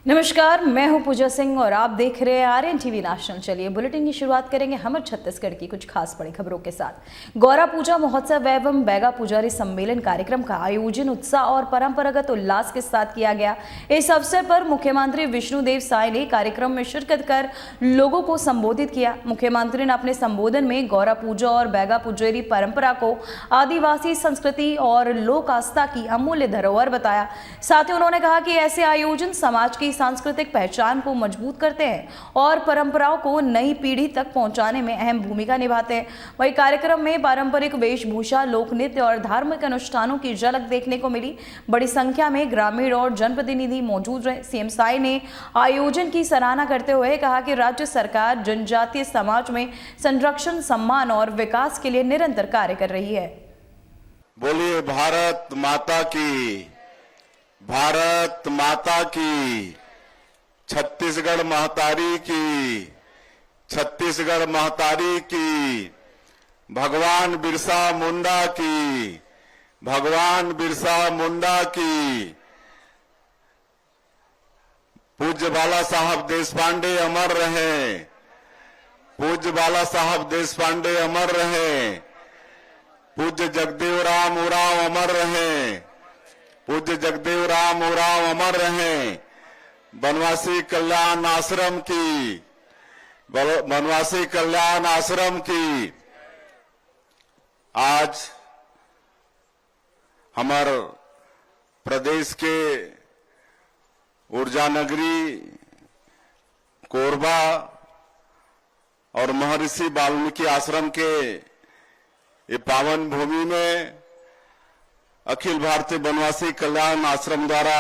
नमस्कार, मैं हूं पूजा सिंह और आप देख रहे हैं आर्यन टीवी नेशनल। चलिए बुलेटिन की शुरुआत करेंगे हमर छत्तीसगढ़ की कुछ खास बड़ी खबरों के साथ। गौरा पूजा महोत्सव एवं बैगा पुजारी सम्मेलन कार्यक्रम का आयोजन उत्साह और परंपरागत उल्लास के साथ किया गया। इस अवसर पर मुख्यमंत्री विष्णुदेव साय ने कार्यक्रम में शिरकत कर लोगों को संबोधित किया। मुख्यमंत्री ने अपने संबोधन में गौरा पूजा और बैगा पुजारी परंपरा को आदिवासी संस्कृति और लोक आस्था की अमूल्य धरोहर बताया। साथ ही उन्होंने कहा कि ऐसे आयोजन समाज की सांस्कृतिक पहचान को मजबूत करते हैं और परंपराओं को नई पीढ़ी तक पहुंचाने में अहम भूमिका निभाते हैं। वहीं कार्यक्रम में पारंपरिक वेशभूषा, लोक नृत्य और धार्मिक अनुष्ठानों की झलक देखने को मिली। बड़ी संख्या में ग्रामीण और जनप्रतिनिधि मौजूद रहे। सीएम साय ने आयोजन की सराहना करते हुए कहा कि राज्य सरकार जनजातीय समाज में संरक्षण, सम्मान और विकास के लिए निरंतर कार्य कर रही है। बोलिए भारत माता की, भारत माता की, छत्तीसगढ़ महतारी की, छत्तीसगढ़ महतारी की, भगवान बिरसा मुंडा की, भगवान बिरसा मुंडा की। पूज्य बाला साहब देशपांडे अमर रहे, पूज्य बाला साहब देशपांडे अमर रहे, पूज्य जगदेव राम उरांव अमर रहे, पूज्य जगदेव राम उरांव अमर रहे। बनवासी कल्याण आश्रम की, बनवासी कल्याण आश्रम की। आज हमारे प्रदेश के ऊर्जा नगरी कोरबा और महर्षि वाल्मीकि आश्रम के ये पावन भूमि में अखिल भारतीय बनवासी कल्याण आश्रम द्वारा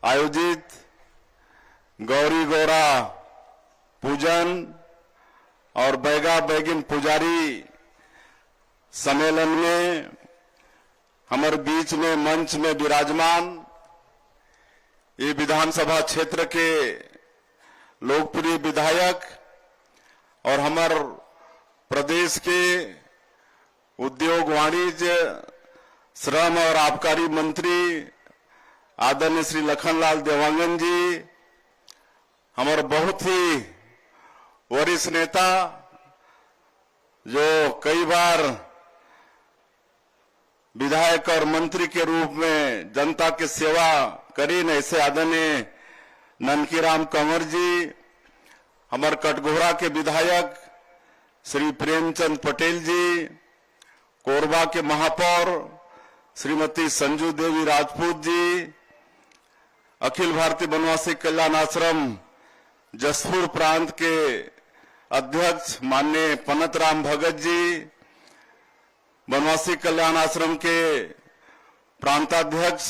आयोजित गौरी गौरा पूजन और बैगा बैगिन पुजारी सम्मेलन में हमारे बीच में मंच में विराजमान ये विधानसभा क्षेत्र के लोकप्रिय विधायक और हमारे प्रदेश के उद्योग, वाणिज्य, श्रम और आबकारी मंत्री आदरणीय श्री लखनलाल देवांगन जी, हमारे बहुत ही वरिष्ठ नेता जो कई बार विधायक और मंत्री के रूप में जनता की सेवा करी, ऐसे आदरणीय ननकीराम कंवर जी, हमारे कटघोरा के विधायक श्री प्रेमचंद पटेल जी, कोरबा के महापौर श्रीमती संजू देवी राजपूत जी, अखिल भारतीय बनवासी कल्याण आश्रम जसपुर प्रांत के अध्यक्ष माननीय पनतराम भगत जी, बनवासी कल्याण आश्रम के प्रांताध्यक्ष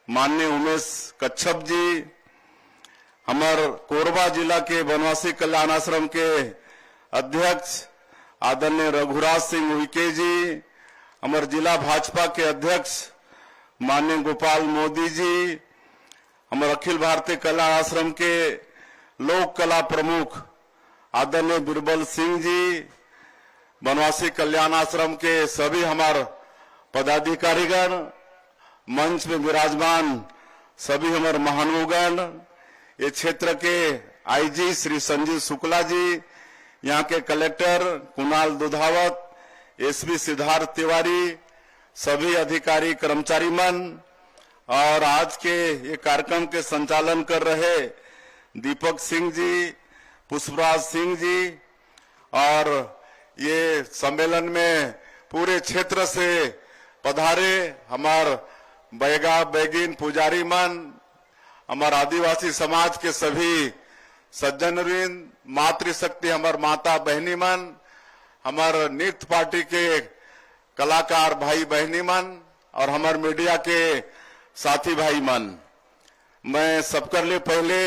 माननीय उमेश कच्छप जी, हमारे कोरबा जिला के बनवासी कल्याण आश्रम के अध्यक्ष आदरणीय रघुराज सिंह उइके जी, हमारे जिला भाजपा के अध्यक्ष माननीय गोपाल मोदी जी, हमारे अखिल भारतीय कल्याण आश्रम के लोक कला प्रमुख आदरणीय बिरबल सिंह जी, बनवासी कल्याण आश्रम के सभी हमारे पदाधिकारीगण, मंच में विराजमान सभी हमारे महानुगण, ये क्षेत्र के आईजी श्री संजीव शुक्ला जी, यहाँ के कलेक्टर कुणाल दुधावत, एसपी सिद्धार्थ तिवारी, सभी अधिकारी कर्मचारी मन और आज के ये कार्यक्रम के संचालन कर रहे दीपक सिंह जी, पुष्पराज सिंह जी, और ये सम्मेलन में पूरे क्षेत्र से पधारे हमार बैगा बैगिन पुजारी मन, हमारे आदिवासी समाज के सभी सज्जनवृंद, मातृशक्ति हमार माता बहनी मन, हमारे नृत्य पार्टी के कलाकार भाई बहनी मन और हमारे मीडिया के साथी भाई मन, मैं सबकर लिए पहले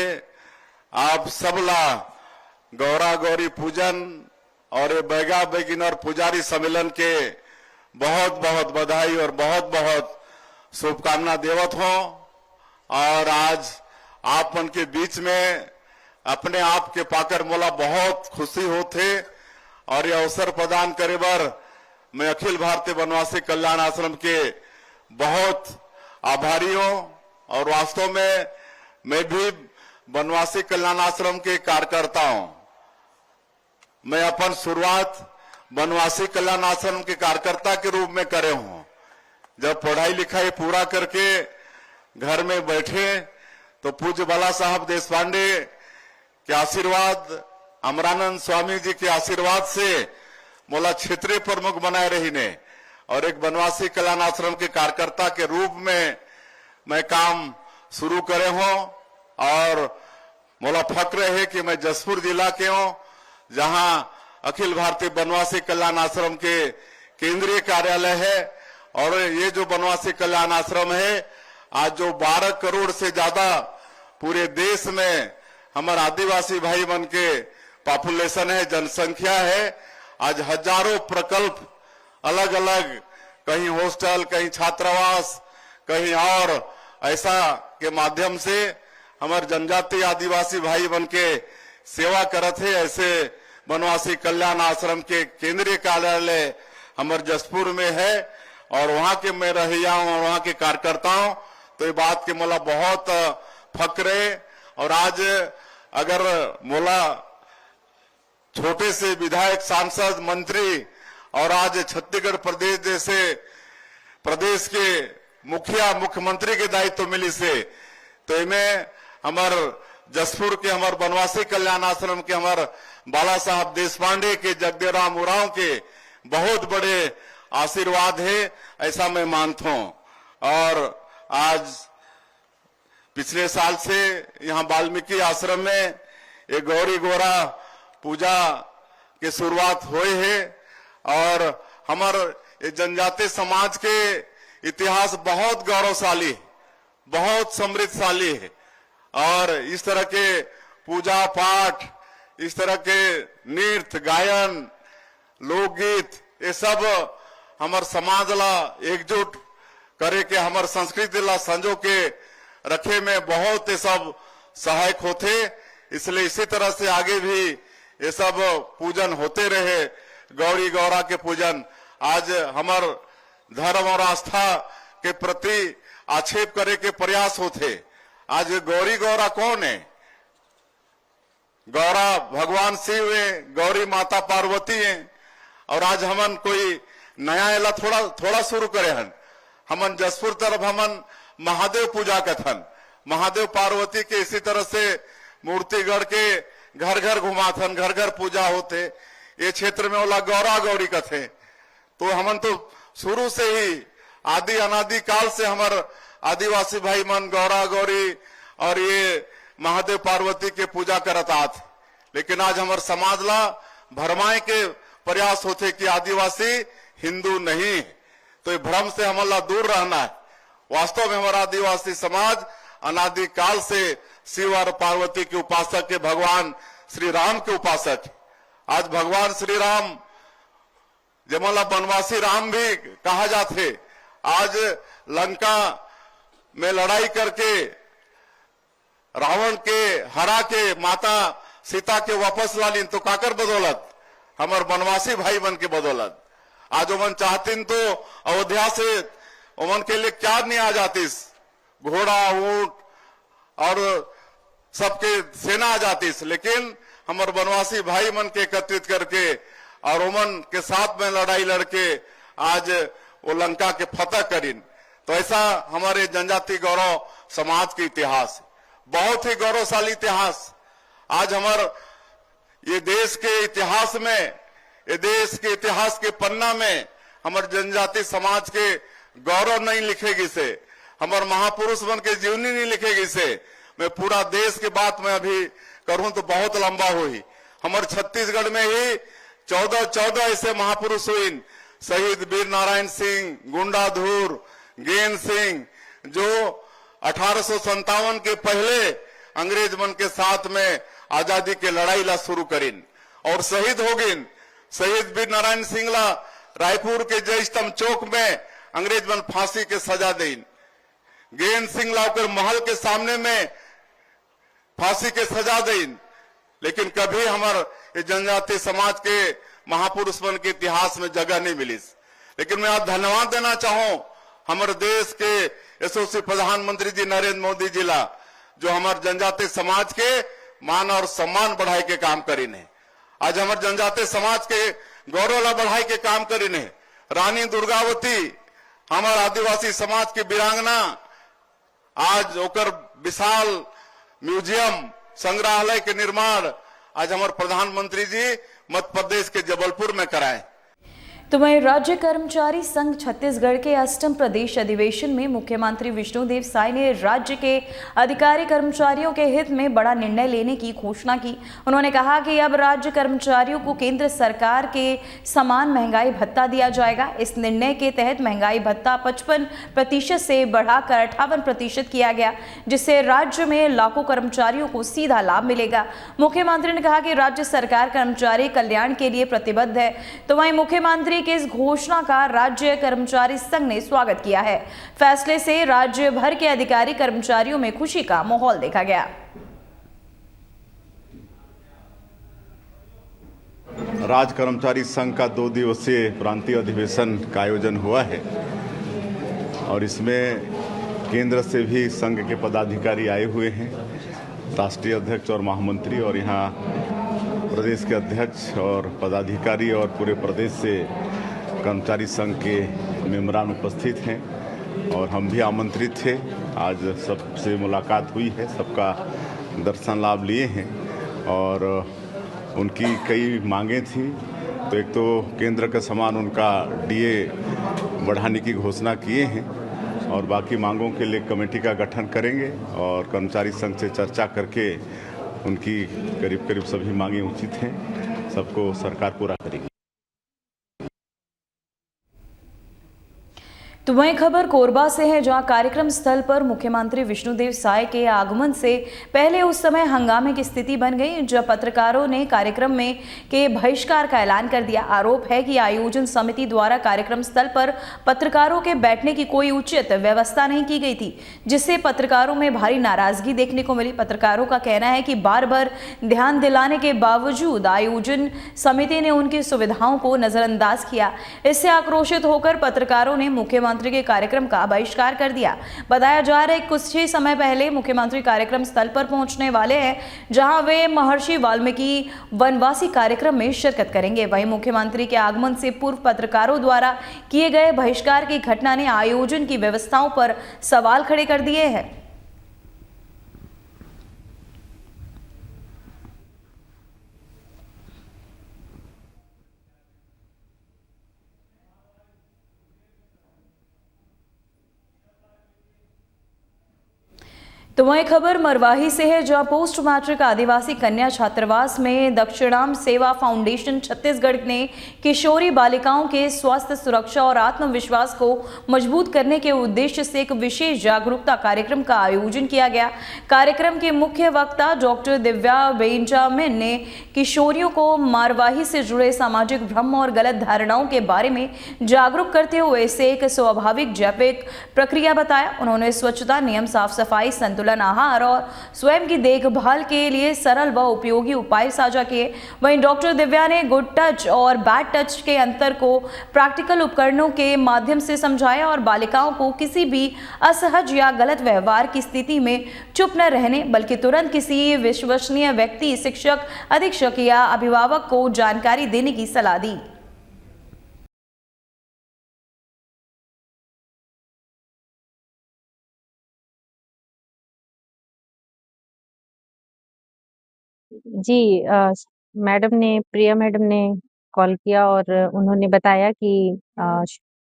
आप सबला गौरा गौरी पूजन और ये बैगा बैगिन और पुजारी सम्मेलन के बहुत बहुत बधाई और बहुत बहुत शुभकामना देवत हो। और आज आप उनके बीच में अपने आप के पाकर मोला बहुत खुशी होते और ये अवसर प्रदान करे बर मैं अखिल भारतीय बनवासी कल्याण आश्रम के बहुत आभारी हूं और वास्तव में मैं भी बनवासी कल्याण आश्रम के कार्यकर्ता हूं। मैं अपन शुरुआत बनवासी कल्याण आश्रम के कार्यकर्ता के रूप में करे हूं। जब पढ़ाई लिखाई पूरा करके घर में बैठे तो पूज्य बाला साहब देशपांडे के आशीर्वाद, अमरानंद स्वामी जी के आशीर्वाद से मोला क्षेत्रीय प्रमुख बनाए रही ने और एक बनवासी कल्याण आश्रम के कार्यकर्ता के रूप में मैं काम शुरू करे हूं। और मोला फक्र है कि मैं जसपुर जिला के हूं, जहां अखिल भारतीय बनवासी कल्याण आश्रम के केंद्रीय कार्यालय है। और ये जो बनवासी कल्याण आश्रम है, आज जो 12 करोड़ से ज्यादा पूरे देश में हमारे आदिवासी भाई मन के पॉपुलेशन है, जनसंख्या है। आज हजारों प्रकल्प अलग अलग, कहीं हॉस्टल, कहीं छात्रावास, कहीं और ऐसा के माध्यम से हमारे जनजाति आदिवासी भाई बन के सेवा करत है। ऐसे बनवासी कल्याण आश्रम के केंद्रीय कार्यालय हमारे जसपुर में है और वहां के मैं रहिया हूं और वहां के कार्यकर्ता हूं। तो ये बात के मोला बहुत फक्र है। और आज अगर मोला छोटे से विधायक, सांसद, मंत्री और आज छत्तीसगढ़ प्रदेश जैसे प्रदेश के मुख्यमंत्री के दायित्व मिली से, तो इनमें हमार जसपुर के हमार बनवासी कल्याण आश्रम के हमार बाला साहब देशपांडे के, जगदेवराम उरांव के बहुत बड़े आशीर्वाद है, ऐसा मैं मानता हूं। और आज पिछले साल से यहाँ वाल्मीकि आश्रम में एक गौरी गौरा पूजा की शुरुआत हुई है। और हमारे जनजातीय समाज के इतिहास बहुत गौरवशाली, बहुत समृद्धशाली है। और इस तरह के पूजा पाठ, इस तरह के नृत्य, गायन, लोकगीत, ये सब हमारे समाज ला एकजुट करे के, हमारे संस्कृति ला संजो के रखे में बहुत ये सब सहायक होते। इसलिए इसी तरह से आगे भी ये सब पूजन होते रहे, गौरी गौरा के पूजन। आज हमार धर्म और आस्था के प्रति आक्षेप करे के प्रयास होते। आज गौरी गौरा कौन है? गौरा भगवान शिव है, गौरी माता पार्वती है। और आज हमन कोई नया एला थोड़ा शुरू करे हन। हमन जसपुर तरफ हमन महादेव पूजा कथन, महादेव पार्वती के इसी तरह से मूर्ति गढ़ के घर घर घुमाथन, घर घर पूजा होते। ये क्षेत्र में ओला गौरा गौरी कथे। तो हमन तो शुरू से ही आदि अनादि काल से हमार आदिवासी भाई मन गौरा गौरी और ये महादेव पार्वती के पूजा करत आत। लेकिन आज हमार समाज ला भरमाए के प्रयास होते कि आदिवासी हिंदू नहीं। तो ये भ्रम से हमला दूर रहना है। वास्तव में हमारा आदिवासी समाज अनादि काल से शिव और पार्वती के उपासक के, भगवान श्री राम के उपासक। आज भगवान श्री राम जमला बनवासी राम भी कहा जाते। आज लंका में लड़ाई करके रावण के हरा के माता सीता के वापस लालीन, तो काकर बदौलत हमार बनवासी भाई बन के बदौलत। आज ओमन चाहतीन तो अयोध्या से ओमन के लिए क्या नहीं आ जातीस, घोड़ा ऊंट और सबके सेना आ जातीस। लेकिन हमार बनवासी भाई मन के एकत्रित करके और ओमन के साथ में लड़ाई लड़के आज वो लंका के फतह करीन। तो ऐसा हमारे जनजाति गौरव समाज के इतिहास, बहुत ही गौरवशाली इतिहास। आज हमारे ये देश के इतिहास में, ये देश के इतिहास के पन्ना में हमारे जनजाति समाज के गौरव नहीं लिखेगी से, हमारे महापुरुष बन के जीवनी नहीं लिखेगी से। मैं पूरा देश की बात में अभी करूं तो बहुत लंबा हुई। हमारे छत्तीसगढ़ में ही 14 ऐसे महापुरुष हुई। शहीद वीर नारायण सिंह, गुंडाधुर, गेंद सिंह, जो 1857 के पहले अंग्रेज मन के साथ में आजादी के लड़ाई ला शुरू करीन और शहीद हो गिन। शहीद वीर नारायण सिंह ला रायपुर के जय स्तंभ चौक में अंग्रेज मन फांसी के सजा देन। गेंद सिंह ला ओकर महल के सामने में फांसी के सजा देन। लेकिन कभी हमारे जनजातीय समाज के महापुरुष बन के इतिहास में जगह नहीं मिली। लेकिन मैं आज धन्यवाद देना चाहूं हमारे देश के यशस्वी प्रधानमंत्री जी नरेंद्र मोदी जी ला, जो हमारे जनजातीय समाज के मान और सम्मान बढ़ाए के काम करी ने। आज हमारे जनजातीय समाज के गौरव बढ़ाई के काम करी ने। रानी दुर्गावती हमारे आदिवासी समाज की वीरांगना, आज ओकर विशाल म्यूजियम संग्रहालय के निर्माण आज हमारे प्रधानमंत्री जी मध्य प्रदेश के जबलपुर में कराए। तो वहीं राज्य कर्मचारी संघ छत्तीसगढ़ के 8वें प्रदेश अधिवेशन में मुख्यमंत्री विष्णुदेव साय ने राज्य के अधिकारी कर्मचारियों के हित में बड़ा निर्णय लेने की घोषणा की। उन्होंने कहा कि अब राज्य कर्मचारियों को केंद्र सरकार के समान महंगाई भत्ता दिया जाएगा। इस निर्णय के तहत महंगाई भत्ता 55% से बढ़ाकर 58% किया गया, जिससे राज्य में लाखों कर्मचारियों को सीधा लाभ मिलेगा। मुख्यमंत्री ने कहा कि राज्य सरकार कर्मचारी कल्याण के लिए प्रतिबद्ध है। तो वहीं मुख्यमंत्री की इस घोषणा का राज्य कर्मचारी संघ ने स्वागत किया है। फैसले से राज्य भर के अधिकारी कर्मचारियों में खुशी का माहौल देखा गया। राज्य कर्मचारी संघ का 2 दिवसीय प्रांतीय अधिवेशन का आयोजन हुआ है और इसमें केंद्र से भी संघ के पदाधिकारी आए हुए हैं, राष्ट्रीय अध्यक्ष और महामंत्री, और यहाँ प्रदेश के अध्यक्ष और पदाधिकारी और पूरे प्रदेश से कर्मचारी संघ के मेंबरान उपस्थित हैं और हम भी आमंत्रित थे। आज सबसे मुलाकात हुई है, सबका दर्शन लाभ लिए हैं और उनकी कई मांगें थी। तो एक तो केंद्र के समान उनका डीए बढ़ाने की घोषणा किए हैं और बाकी मांगों के लिए कमेटी का गठन करेंगे और कर्मचारी संघ से चर्चा करके उनकी करीब करीब सभी मांगे उचित हैं, सबको सरकार पूरा करेगी। तो वहीं खबर कोरबा से है, जहां कार्यक्रम स्थल पर मुख्यमंत्री विष्णुदेव साय के आगमन से पहले उस समय हंगामे की स्थिति बन गई, जब पत्रकारों ने कार्यक्रम में के बहिष्कार का ऐलान कर दिया। आरोप है कि आयोजन समिति द्वारा कार्यक्रम स्थल पर पत्रकारों के बैठने की कोई उचित व्यवस्था नहीं की गई थी, जिससे पत्रकारों में भारी नाराजगी देखने को मिली। पत्रकारों का कहना है कि बार बार ध्यान दिलाने के बावजूद आयोजन समिति ने उनकी सुविधाओं को नजरअंदाज किया। इससे आक्रोशित होकर पत्रकारों ने मुख्यमंत्री के कार्यक्रम का बहिष्कार कर दिया। बताया जा रहा है कुछ ही समय पहले मुख्यमंत्री कार्यक्रम स्थल पर पहुंचने वाले हैं, जहां वे महर्षि वाल्मीकि वनवासी कार्यक्रम में शिरकत करेंगे। वहीं मुख्यमंत्री के आगमन से पूर्व पत्रकारों द्वारा किए गए बहिष्कार की घटना ने आयोजन की व्यवस्थाओं पर सवाल खड़े कर दिए हैं। तो वहीं खबर मरवाही से है, जहां पोस्ट मैट्रिक आदिवासी कन्या छात्रावास में दक्षिणाम सेवा फाउंडेशन छत्तीसगढ़ ने किशोरी बालिकाओं के स्वास्थ्य, सुरक्षा और आत्मविश्वास को मजबूत करने के उद्देश्य से एक विशेष जागरूकता कार्यक्रम का आयोजन किया गया। कार्यक्रम के मुख्य वक्ता डॉक्टर दिव्या बेंजामिन ने किशोरियों को मारवाही से जुड़े सामाजिक भ्रम और गलत धारणाओं के बारे में जागरूक करते हुए इसे एक स्वाभाविक जैविक प्रक्रिया बताया। उन्होंने स्वच्छता, नियम, साफ सफाई, संतुलन आहार और स्वयं की देखभाल के लिए सरल व उपयोगी उपाय साझा किए। वहीं डॉक्टर दिव्या ने गुड टच और बैड टच के अंतर को प्रैक्टिकल उपकरणों के माध्यम से समझाया और बालिकाओं को किसी भी असहज या गलत व्यवहार की स्थिति में चुप न रहने बल्कि तुरंत किसी विश्वसनीय व्यक्ति, शिक्षक, अधीक्षक या अभिभावक को जानकारी देने की सलाह दी। जी मैडम ने प्रिया मैडम ने कॉल किया और उन्होंने बताया कि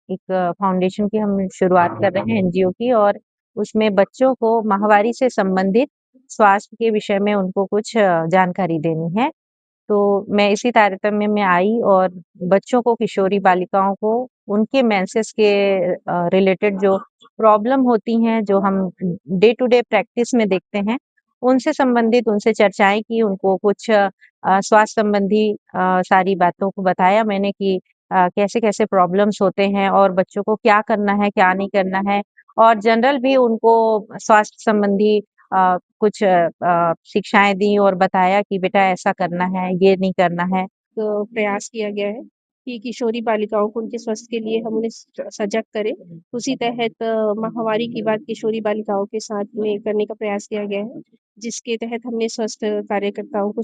एक फाउंडेशन की हम शुरुआत कर रहे हैं एनजीओ की, और उसमें बच्चों को माहवारी से संबंधित स्वास्थ्य के विषय में उनको कुछ जानकारी देनी है। तो मैं इसी तारतम्य में आई और बच्चों को, किशोरी बालिकाओं को उनके मेंसेस के रिलेटेड जो प्रॉब्लम होती हैं, जो हम डे टू डे प्रैक्टिस में देखते हैं, उनसे संबंधित उनसे चर्चाएं की, उनको कुछ स्वास्थ्य संबंधी सारी बातों को बताया मैंने कि कैसे-कैसे प्रॉब्लम्स होते हैं और बच्चों को क्या करना है, क्या नहीं करना है, और जनरल भी उनको स्वास्थ्य संबंधी कुछ शिक्षाएं दी और बताया कि बेटा ऐसा करना है, ये नहीं करना है। तो प्रयास किया गया है। कि किशोरी बालिकाओं को उनके स्वास्थ्य के लिए हम उन्हें सजग करें। उसी तहत माहवारी की बात किशोरी बालिकाओं के साथ में करने का प्रयास किया गया है, जिसके तहत हमने स्वास्थ्य कार्यकर्ताओं को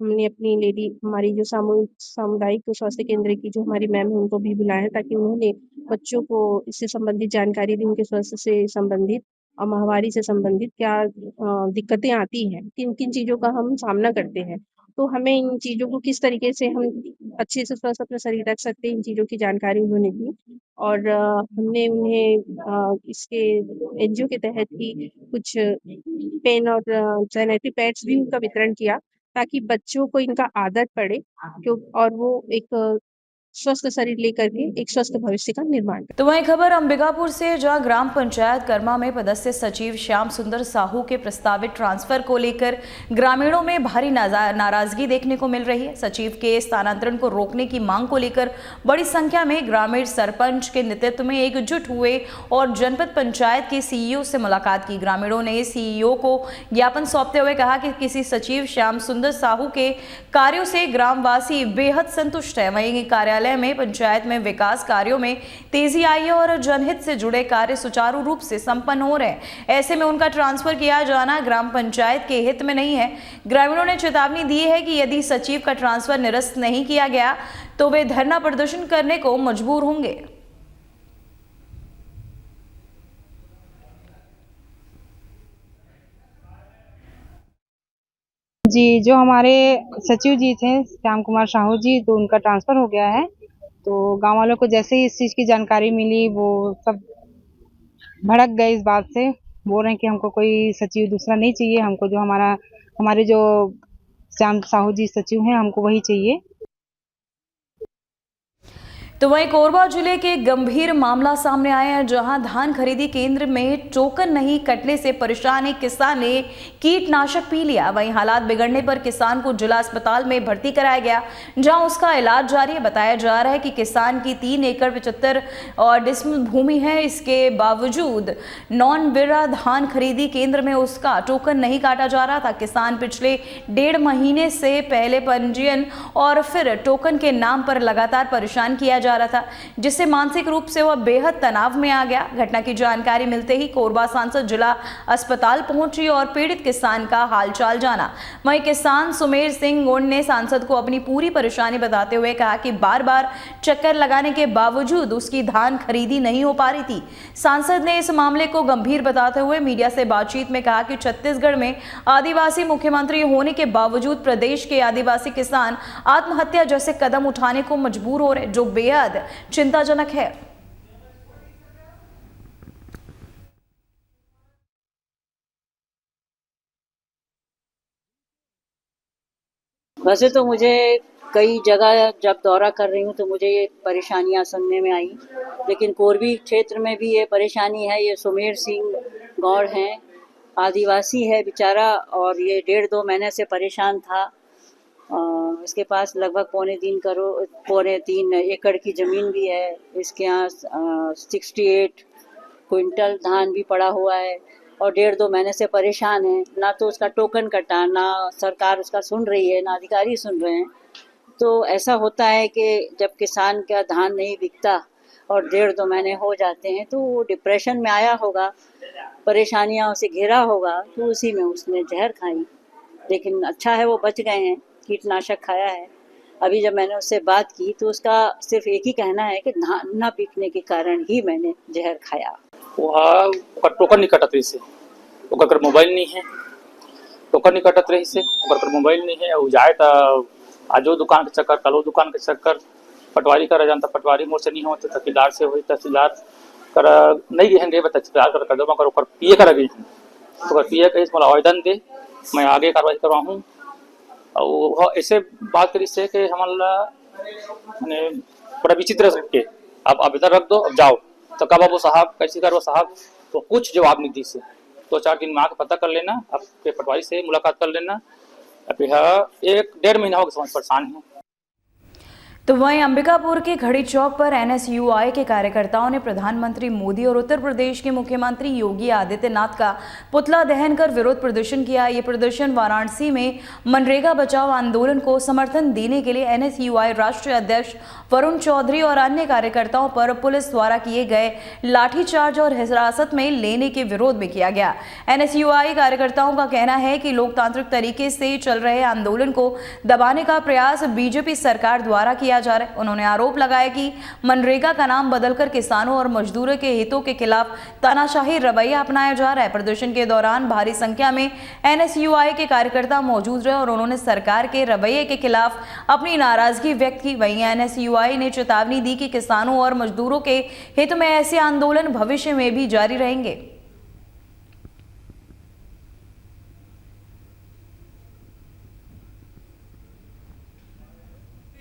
हमने अपनी लेडी हमारी जो सामुदायिक स्वास्थ्य केंद्र की जो हमारी मैम है उनको भी बुलाया है, ताकि उन्होंने बच्चों को इससे संबंधित जानकारी दी, उनके स्वास्थ्य से संबंधित और माहवारी से संबंधित क्या दिक्कतें आती हैं, किन किन चीज़ों का हम सामना करते हैं। तो हमें इन चीज़ों को किस तरीके से हम अच्छे से स्वस्थ अपना शरीर रख सकते हैं, इन चीज़ों की जानकारी उन्होंने दी। और हमने उन्हें इसके एनजीओ के तहत ही कुछ पेन और सैनिटरी पैड्स भी उनका वितरण किया, ताकि बच्चों को इनका आदत पड़े और वो एक स्वस्थ शरीर लेकर के एक स्वस्थ भविष्य का निर्माण करें। तो वहीं खबर अंबिकापुर से, जहां ग्राम पंचायत कर्मा में पदस्थ सचिव श्याम सुंदर साहू के प्रस्तावित ट्रांसफर को लेकर ग्रामीणों में भारी नाराजगी देखने को मिल रही है। सचिव के स्थानांतरण को रोकने की मांग को लेकर बड़ी संख्या में ग्रामीण सरपंच के नेतृत्व में एकजुट हुए और जनपद पंचायत के सीईओ से मुलाकात की। ग्रामीणों ने सीईओ को ज्ञापन सौंपते हुए कहा कि किसी सचिव श्याम सुंदर साहू के कार्यों से ग्रामवासी बेहद संतुष्ट है। वहीं कार्यालय में पंचायत में विकास कार्यों में तेजी आई है और जनहित से जुड़े कार्य सुचारू रूप से संपन्न हो रहे हैं। ऐसे में उनका ट्रांसफर किया जाना ग्राम पंचायत के हित में नहीं है। ग्रामीणों ने चेतावनी दी है कि यदि सचिव का ट्रांसफर निरस्त नहीं किया गया तो वे धरना प्रदर्शन करने को मजबूर होंगे। जी, जो हमारे सचिव जी थे श्याम कुमार साहू जी, तो उनका ट्रांसफर हो गया है। तो गांव वालों को जैसे ही इस चीज़ की जानकारी मिली, वो सब भड़क गए इस बात से। बोल रहे हैं कि हमको कोई सचिव दूसरा नहीं चाहिए, हमको जो हमारे जो श्याम साहू जी सचिव हैं, हमको वही चाहिए। तो वहीं कोरबा जिले के गंभीर मामला सामने आया है, जहां धान खरीदी केंद्र में टोकन नहीं कटने से परेशान एक किसान ने कीटनाशक पी लिया। वहीं हालात बिगड़ने पर किसान को जिला अस्पताल में भर्ती कराया गया, जहां उसका इलाज जारी है। बताया जा रहा है कि किसान की 3 एकड़ 75 और डिसमिल भूमि है। इसके बावजूद नॉन बिरा धान खरीदी केंद्र में उसका टोकन नहीं काटा जा रहा था। किसान पिछले 1.5 महीने से पहले पंजीयन और फिर टोकन के नाम पर लगातार परेशान किया जा रहा था, जिससे मानसिक रूप से वह बेहद तनाव में आ गया। घटना की जानकारी मिलते ही कोरबा सांसद जिला अस्पताल पहुंची और पीड़ित किसान का हालचाल जाना। वहीं किसान सुमेर सिंह गोंड ने सांसद को अपनी पूरी परेशानी बताते हुए कहा कि बार बार चक्कर लगाने के बावजूद उसकी धान खरीदी नहीं हो पा रही थी। सांसद ने इस मामले को गंभीर बताते हुए मीडिया से बातचीत में कहा कि छत्तीसगढ़ में आदिवासी मुख्यमंत्री होने के बावजूद प्रदेश के आदिवासी किसान आत्महत्या जैसे कदम उठाने को मजबूर हो रहे, जो बेहद चिंताजनक है। वैसे तो मुझे कई जगह जब दौरा कर रही हूँ तो मुझे ये परेशानियाँ सुनने में आई, लेकिन कोरबी क्षेत्र में भी ये परेशानी है। ये सुमेर सिंह गौड़ हैं, आदिवासी है बेचारा, और ये 1.5-2 महीने से परेशान था। इसके पास लगभग 3.25 एकड़ की ज़मीन भी है। इसके यहाँ 68 क्विंटल धान भी पड़ा हुआ है और 1.5-2 महीने से परेशान है। ना तो उसका टोकन कटा, ना सरकार उसका सुन रही है, ना अधिकारी सुन रहे हैं। तो ऐसा होता है कि जब किसान का धान नहीं बिकता और 1.5-2 महीने हो जाते हैं तो वो डिप्रेशन में आया होगा, परेशानियाँ उसे घेरा होगा, तो उसी में उसने जहर खाई। लेकिन अच्छा है वो बच गए हैं, कीटनाशक खाया है। अभी जब मैंने उससे बात की तो उसका सिर्फ एक ही कहना है कि धान न बिकने के कारण ही मैंने जहर खाया। ओकर टोकन नहीं कटत रही से, ओकर मोबाइल नहीं है, टोकन नहीं कटत रही से, ओकर मोबाइल नहीं है। जाए तो आजो दुकान के चक्कर, कलो दुकान के चक्कर, पटवारी कर जानता, पटवारी मोर से नहीं हो, तहसीलदार से हो, तहसीलदार कर नहीं गए हैं, तहसीलदार कर दो, मगर ओकर पीए कर गई हूँ, तो पीए के मोला आवेदन दे, मैं आगे कार्रवाई करवाऊँ। और ऐसे बात करी से कि हमारा मैंने बड़ा विचित्र के आप आवेदन रख दो, अब जाओ, तो कब बाबू साहब कैसे करो साहब, तो कुछ जवाब नहीं दी से। 2-4 दिन में आके पता कर लेना, आपके पटवारी से मुलाकात कर लेना। अभी 1-1.5 महीना हो गया, समझ परेशान हूँ। तो वहीं अंबिकापुर के घड़ी चौक पर एनएसयूआई के कार्यकर्ताओं ने प्रधानमंत्री मोदी और उत्तर प्रदेश के मुख्यमंत्री योगी आदित्यनाथ का पुतला दहन कर विरोध प्रदर्शन किया। ये प्रदर्शन वाराणसी में मनरेगा बचाओ आंदोलन को समर्थन देने के लिए एनएसयूआई राष्ट्रीय अध्यक्ष वरुण चौधरी और अन्य कार्यकर्ताओं पर पुलिस द्वारा किए गए लाठीचार्ज और हिरासत में लेने के विरोध में किया गया। एनएसयूआई कार्यकर्ताओं का कहना है कि लोकतांत्रिक तरीके से चल रहे आंदोलन को दबाने का प्रयास बीजेपी सरकार द्वारा किया जा रहा है। उन्होंने आरोप लगाया कि मनरेगा का नाम बदलकर किसानों और मजदूरों के हितों के खिलाफ तानाशाही रवैया अपनाया जा रहा है। प्रदर्शन के दौरान भारी संख्या में एनएसयूआई के कार्यकर्ता मौजूद रहे और उन्होंने सरकार के रवैये के खिलाफ अपनी नाराजगी व्यक्त की। वहीं एनएसयूआई ने चेतावनी दी कि किसानों और मजदूरों के हित में ऐसे आंदोलन भविष्य में भी जारी रहेंगे।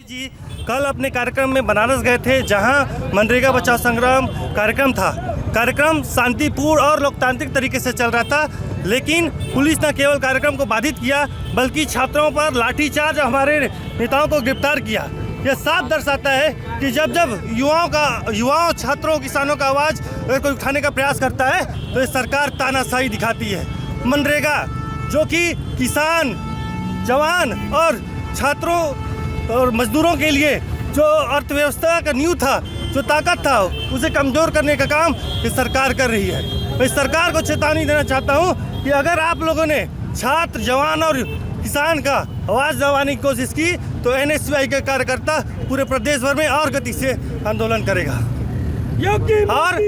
जी कल अपने कार्यक्रम में बनारस गए थे, जहां मनरेगा बचाओ संग्राम कार्यक्रम था। कार्यक्रम शांतिपूर्ण और लोकतांत्रिक तरीके से चल रहा था, लेकिन पुलिस ने केवल कार्यक्रम को बाधित किया बल्कि छात्रों पर लाठीचार्ज, हमारे नेताओं को गिरफ्तार किया। यह साफ दर्शाता है कि जब युवाओं, छात्रों, किसानों का आवाज़ अगर कोई उठाने का प्रयास करता है तो ये सरकार तानाशाही दिखाती है। मनरेगा जो कि किसान, जवान और छात्रों और मजदूरों के लिए जो अर्थव्यवस्था का नींव था, जो ताकत था, उसे कमज़ोर करने का काम ये सरकार कर रही है। मैं इस सरकार को चेतावनी देना चाहता हूँ कि अगर आप लोगों ने छात्र, जवान और किसान का आवाज़ दबाने की कोशिश की तो एनएसयूआई के कार्यकर्ता पूरे प्रदेश भर में और गति से आंदोलन करेगा। और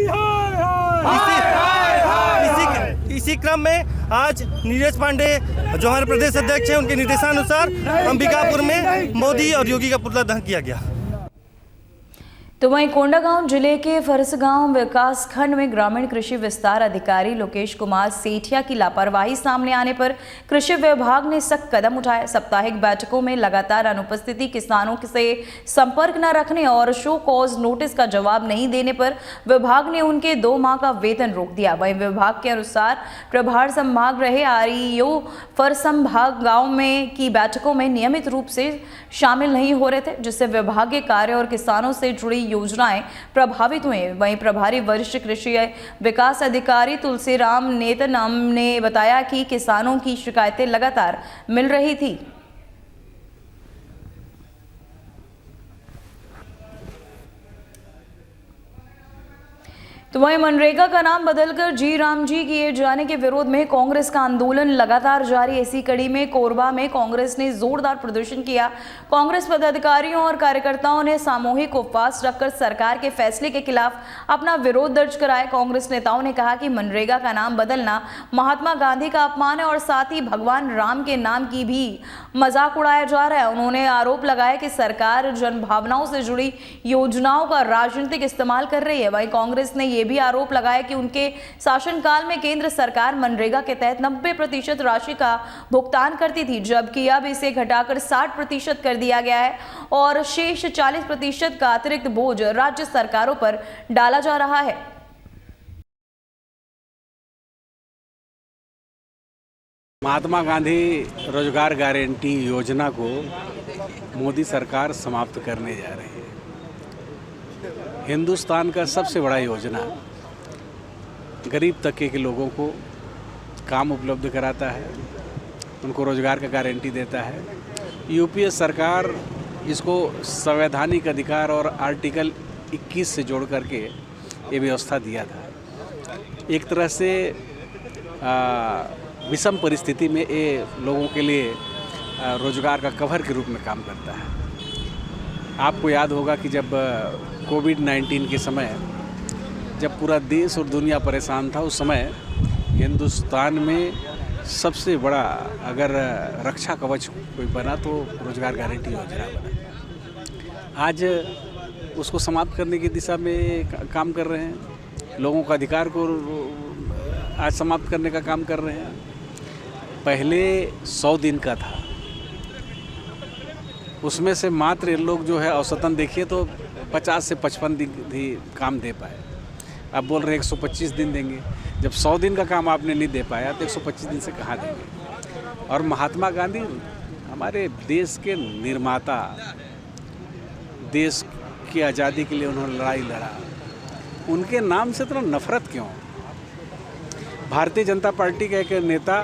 इसी क्रम में आज नीरज पांडे जो हमारे प्रदेश अध्यक्ष हैं, उनके निर्देशानुसार अंबिकापुर में मोदी और योगी का पुतला दहन किया गया। तो वहीं कोंडागांव जिले के फरसगांव विकास खंड में ग्रामीण कृषि विस्तार अधिकारी लोकेश कुमार सेठिया की लापरवाही सामने आने पर कृषि विभाग ने सख्त कदम उठाए। साप्ताहिक बैठकों में लगातार अनुपस्थिति, किसानों से संपर्क न रखने और शो कॉज नोटिस का जवाब नहीं देने पर विभाग ने उनके 2 माह का वेतन रोक दिया। वहीं विभाग के अनुसार प्रभार संभाग रहे आरईओ फरसंभाग गाँव में की बैठकों में नियमित रूप से शामिल नहीं हो रहे थे, जिससे विभागीय कार्य और किसानों से जुड़ी योजनाएं प्रभावित हुए। वहीं प्रभारी वरिष्ठ कृषि विकास अधिकारी तुलसीराम नेतनम ने बताया कि किसानों की शिकायतें लगातार मिल रही थी। तो वहीं मनरेगा का नाम बदलकर जी राम जी किए जाने के विरोध में कांग्रेस का आंदोलन लगातार जारी। इसी कड़ी में कोरबा में कांग्रेस ने जोरदार प्रदर्शन किया। कांग्रेस पदाधिकारियों और कार्यकर्ताओं ने सामूहिक उपवास रखकर सरकार के फैसले के खिलाफ अपना विरोध दर्ज कराया। कांग्रेस नेताओं ने कहा कि मनरेगा का नाम बदलना महात्मा गांधी का अपमान है और साथ ही भगवान राम के नाम की भी मजाक उड़ाया जा रहा है। उन्होंने आरोप लगाया कि सरकार जनभावनाओं से जुड़ी योजनाओं का राजनीतिक इस्तेमाल कर रही है। वहीं कांग्रेस ने भी आरोप लगाया कि उनके शासनकाल में केंद्र सरकार मनरेगा के तहत 90% राशि का भुगतान करती थी, जबकि अब इसे घटाकर 60% कर दिया गया है और शेष 40% का अतिरिक्त बोझ राज्य सरकारों पर डाला जा रहा है। महात्मा गांधी रोजगार गारंटी योजना को मोदी सरकार समाप्त करने जा रही है। हिंदुस्तान का सबसे बड़ा योजना गरीब तबके के लोगों को काम उपलब्ध कराता है, उनको रोजगार का गारंटी देता है। यूपीए सरकार इसको संवैधानिक अधिकार और आर्टिकल 21 से जोड़ करके ये व्यवस्था दिया था। एक तरह से विषम परिस्थिति में ये लोगों के लिए रोजगार का कवर के रूप में काम करता है। आपको याद होगा कि जब कोविड-19 के समय जब पूरा देश और दुनिया परेशान था, उस समय हिंदुस्तान में सबसे बड़ा अगर रक्षा कवच कोई बना तो रोजगार गारंटी योजना बना। आज उसको समाप्त करने की दिशा में काम कर रहे हैं, लोगों का अधिकार को आज समाप्त करने का काम कर रहे हैं। पहले 100 दिन का था, उसमें से मात्र ये लोग जो है औसतन देखिए तो 50 से 55 दिन ही काम दे पाए। अब बोल रहे 125 दिन देंगे। जब 100 दिन का काम आपने नहीं दे पाया तो 125 दिन से कहाँ देंगे। और महात्मा गांधी हमारे देश के निर्माता, देश की आज़ादी के लिए उन्होंने लड़ाई लड़ा, उनके नाम से इतना नफरत क्यों? भारतीय जनता पार्टी का एक नेता,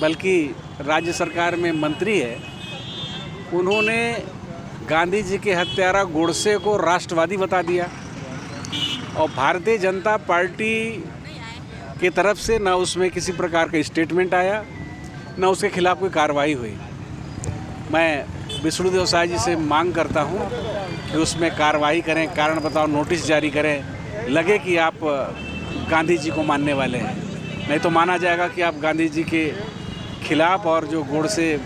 बल्कि राज्य सरकार में मंत्री है, उन्होंने गांधी जी के हत्यारा गोडसे को राष्ट्रवादी बता दिया और भारतीय जनता पार्टी की तरफ से ना उसमें किसी प्रकार का स्टेटमेंट आया, ना उसके खिलाफ कोई कार्रवाई हुई। मैं विष्णुदेव साय जी से मांग करता हूं कि उसमें कार्रवाई करें, कारण बताओ नोटिस जारी करें, लगे कि आप गांधी जी को मानने वाले हैं। नहीं तो माना जाएगा कि आप गांधी जी के खिलाफ और जो गोडसे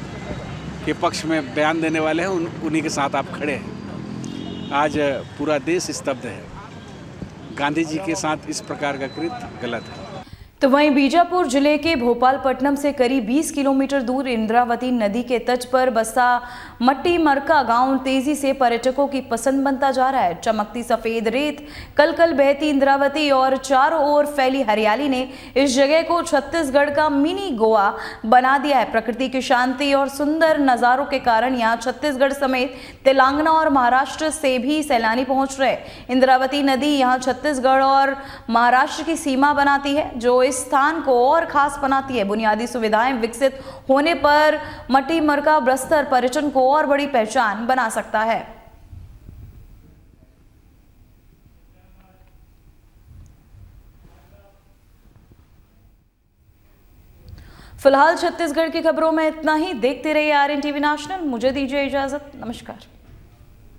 के पक्ष में बयान देने वाले हैं उन्हीं के साथ आप खड़े हैं। आज पूरा देश स्तब्ध है। गांधी जी के साथ इस प्रकार का कृत्य गलत है। तो वहीं बीजापुर जिले के भोपालपट्टनम से करीब 20 किलोमीटर दूर इंद्रावती नदी के तट पर बसा मट्टी मरका गांव तेजी से पर्यटकों की पसंद बनता जा रहा है। चमकती सफेद रेत, कल कल बहती इंद्रावती और चारों ओर फैली हरियाली ने इस जगह को छत्तीसगढ़ का मिनी गोवा बना दिया है। प्रकृति की शांति और सुंदर नज़ारों के कारण यहाँ छत्तीसगढ़ समेत तेलंगाना और महाराष्ट्र से भी सैलानी पहुंच रहे। इंद्रावती नदी यहाँ छत्तीसगढ़ और महाराष्ट्र की सीमा बनाती है, जो इस स्थान को और खास बनाती है। बुनियादी सुविधाएं विकसित होने पर मट्टी मरका बस्तर पर्यटन को और बड़ी पहचान बना सकता है। फिलहाल छत्तीसगढ़ की खबरों में इतना ही। देखते रहिए RN टीवी नेशनल। मुझे दीजिए इजाजत। नमस्कार।